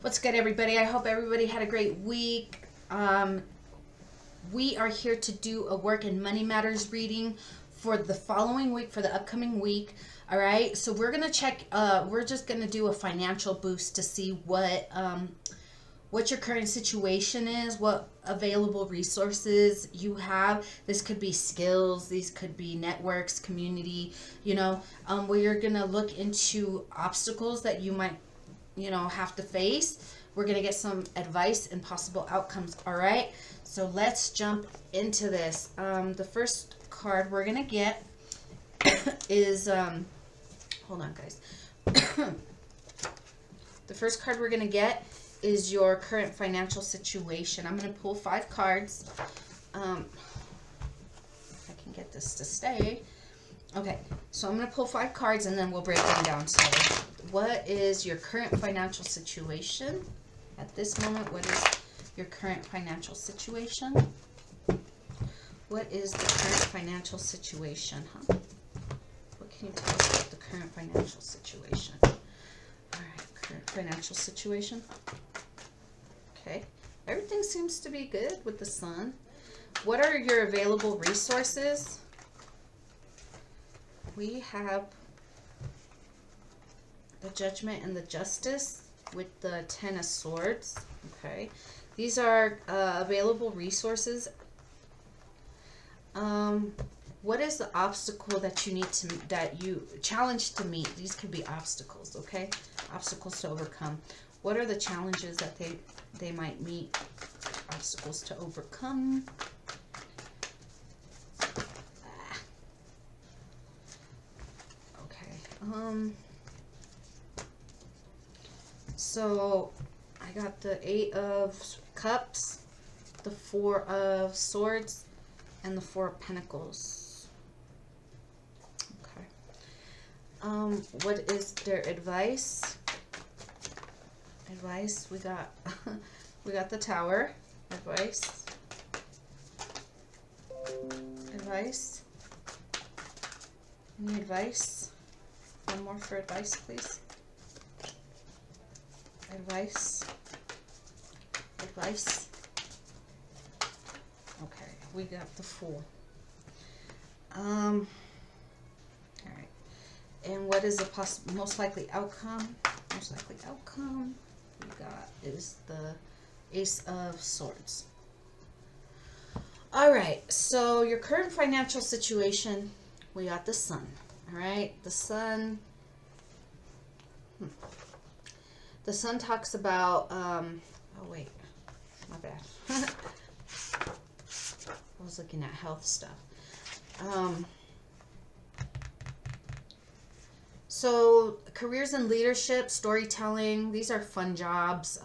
What's good, everybody? I hope everybody had a great week. We are here to do a work and money matters reading for the following week, for the upcoming week. All right, so we're gonna check. We're just gonna do a financial boost to see what your current situation is, what available resources you have. This could be skills, these could be networks, community. Where you're gonna look into obstacles that you might have to face. We're gonna get some advice and possible outcomes. All right, so let's jump into this. The first card we're gonna get is hold on, guys. The first card we're gonna get is your current financial situation. I'm gonna pull 5 cards. If I can get this to stay. Okay, so I'm going to pull 5 cards and then we'll break them down. So, what is your current financial situation at this moment? What is your current financial situation? What is the current financial situation, huh? What can you tell us about the current financial situation? All right, current financial situation. Okay, everything seems to be good with the sun. What are your available resources? We have the Judgment and the Justice with the 10 of Swords. Okay, these are available resources. What is the obstacle that you need to, that you challenge to meet? These could be obstacles, okay? Obstacles to overcome. What are the challenges that they might meet? Obstacles to overcome. So I got the 8 of Cups, the 4 of Swords, and the 4 of Pentacles. Okay. What is their advice? Advice, we got we got the Tower. Advice. Advice. Any advice? One more for advice, please. Advice. Advice. Okay, we got the Fool. All right. And what is the most likely outcome? Most likely outcome we got is the Ace of Swords. All right. So your current financial situation, we got the Sun. All right, the Sun. The Sun talks about. Oh wait, my bad. I was looking at health stuff. So careers in leadership, storytelling. These are fun jobs.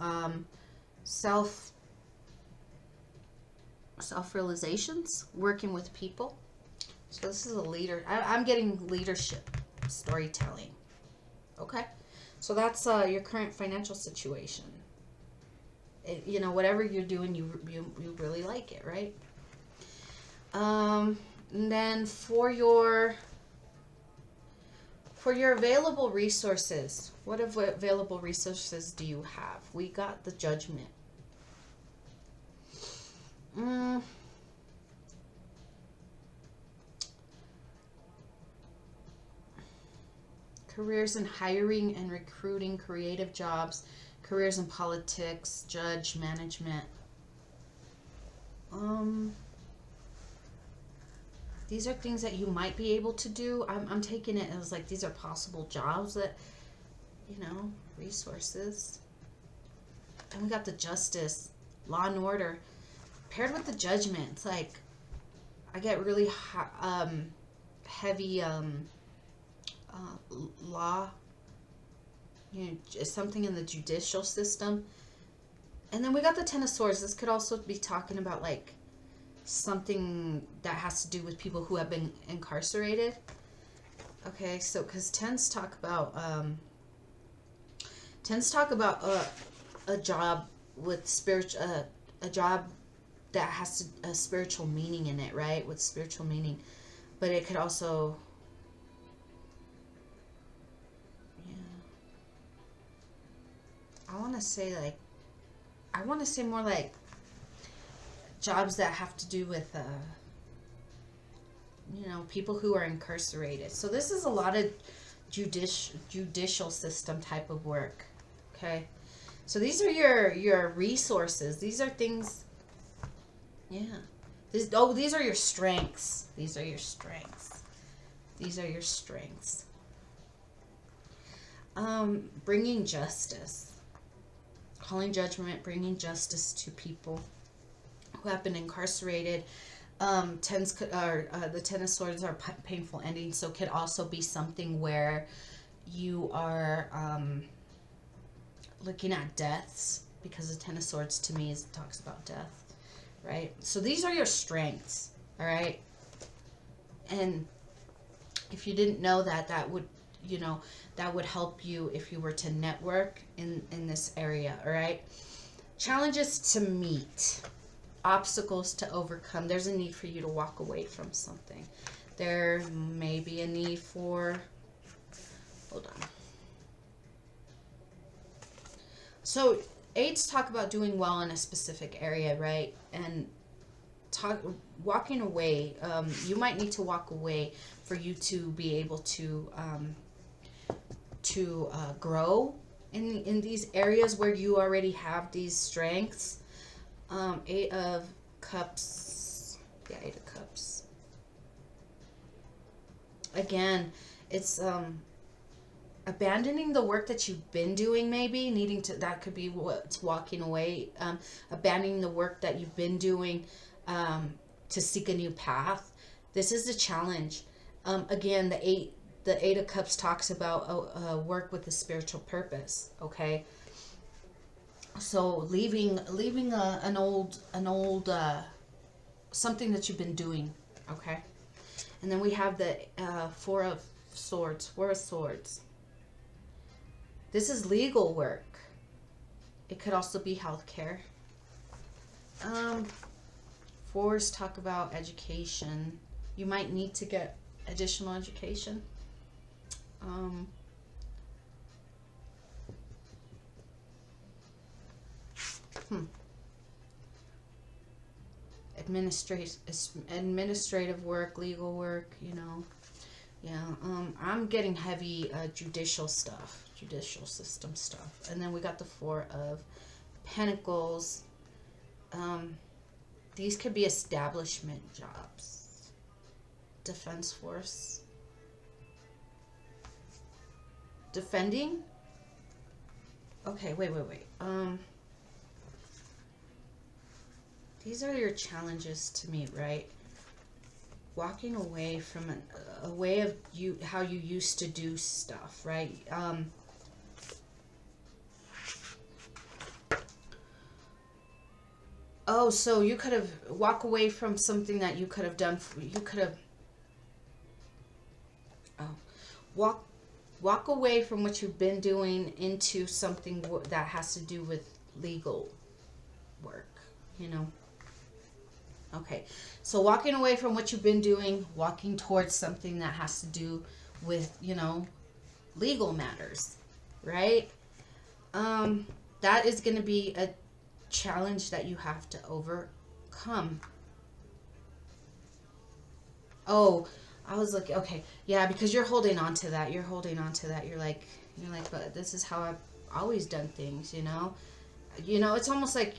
Self-realizations, working with people. So this is a leader. I'm getting leadership, storytelling. Okay, so that's your current financial situation. Whatever you're doing, you really like it, right? And then for your available resources, what available resources do you have? We got the Judgment. Careers in hiring and recruiting, creative jobs, careers in politics, judge, management. These are things that you might be able to do. I'm taking it as like these are possible jobs that, resources. And we got the Justice, law and order, paired with the Judgment. It's like I get really heavy law, something in the judicial system. And then we got the 10 of Swords. This could also be talking about like something that has to do with people who have been incarcerated. Okay, so because tens talk about a job with a job that has a spiritual meaning in it, right? With spiritual meaning, but it could also I want to say like, I want to say more like jobs that have to do with, you know, people who are incarcerated. So this is a lot of judicial system type of work. Okay. So these are your resources. These are things, yeah. These are your strengths. These are your strengths. These are your strengths. Bringing justice. Calling judgment, bringing justice to people who have been incarcerated. The Ten of Swords are painful endings, so it could also be something where you are looking at deaths, because the Ten of Swords to me talks about death, right? So these are your strengths, all right? And if you didn't know that, that would, you know, that would help you if you were to network in this area, all right? Challenges to meet, obstacles to overcome. There's a need for you to walk away from something. There may be a need for, hold on. So eights talk about doing well in a specific area, right? And walking away, you might need to walk away for you to be able to grow in these areas where you already have these strengths. Eight of Cups. Yeah, Eight of Cups. Again, it's abandoning the work that you've been doing, maybe needing to, that could be what's walking away. Abandoning the work that you've been doing to seek a new path. This is the challenge. Again, the Eight of Cups talks about work with a spiritual purpose. Okay. So leaving an old something that you've been doing. Okay. And then we have the Four of Swords. This is legal work. It could also be healthcare. Fours talk about education. You might need to get additional education. Administrative work, legal work, you know. Yeah, I'm getting heavy judicial stuff, judicial system stuff. And then we got the Four of Pentacles. These could be establishment jobs. Defense force. Defending? Okay, wait. These are your challenges to meet, right? Walking away from a way of you, how you used to do stuff, right? Oh, so you could have walk away from something that you could have done. You could have. Oh, walk away from what you've been doing into something that has to do with legal work. You know. Okay, so walking away from what you've been doing, walking towards something that has to do with, you know, legal matters, right? That is going to be a challenge that you have to overcome. Oh, I was like, okay, yeah, because you're holding on to that. You're like, but this is how I've always done things, you know? You know, it's almost like...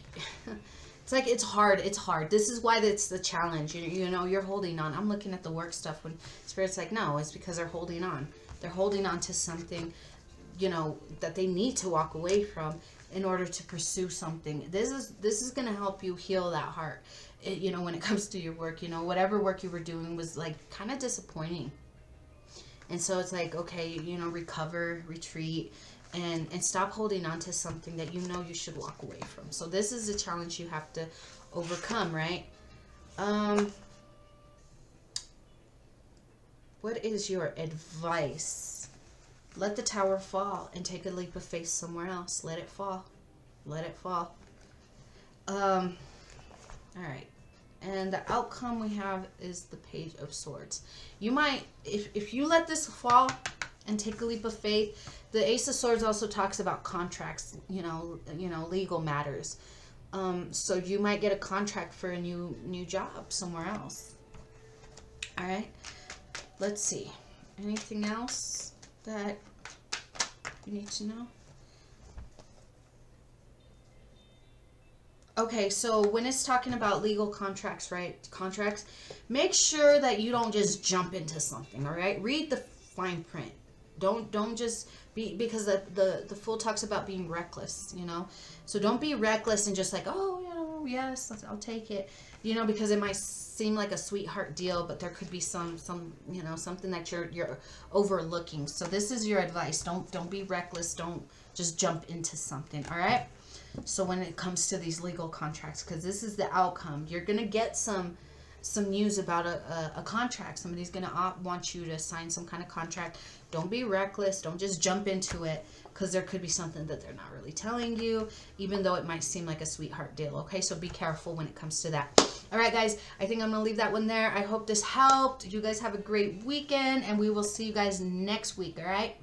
It's hard. This is why it's the challenge. You know, you're holding on. I'm looking at the work stuff when Spirit's like, no, it's because they're holding on. They're holding on to something, you know, that they need to walk away from in order to pursue something. This is going to help you heal that heart. You know, when it comes to your work, you know, whatever work you were doing was like kind of disappointing. And so it's like, okay, you know, recover, retreat. And stop holding on to something that you know you should walk away from. So this is a challenge you have to overcome, right? What is your advice? Let the tower fall and take a leap of faith somewhere else. Let it fall. All right. And the outcome we have is the Page of Swords. You might, if you let this fall and take a leap of faith. The Ace of Swords also talks about contracts, legal matters. So you might get a contract for a new job somewhere else. All right. Let's see. Anything else that you need to know? Okay, so when it's talking about legal contracts, right? Contracts, make sure that you don't just jump into something, all right? Read the fine print. Don't just be, because the Fool talks about being reckless, So don't be reckless and just like, oh, yes, I'll take it. Because it might seem like a sweetheart deal, but there could be some something that you're overlooking. So this is your advice. Don't be reckless. Don't just jump into something, all right? So when it comes to these legal contracts, because this is the outcome, you're going to get some news about a contract. Somebody's going to want you to sign some kind of contract. Don't be reckless. Don't just jump into it, because there could be something that they're not really telling you, even though it might seem like a sweetheart deal. Okay, so be careful when it comes to that. All right, guys, I think I'm going to leave that one there. I hope this helped. You guys have a great weekend, and we will see you guys next week, all right?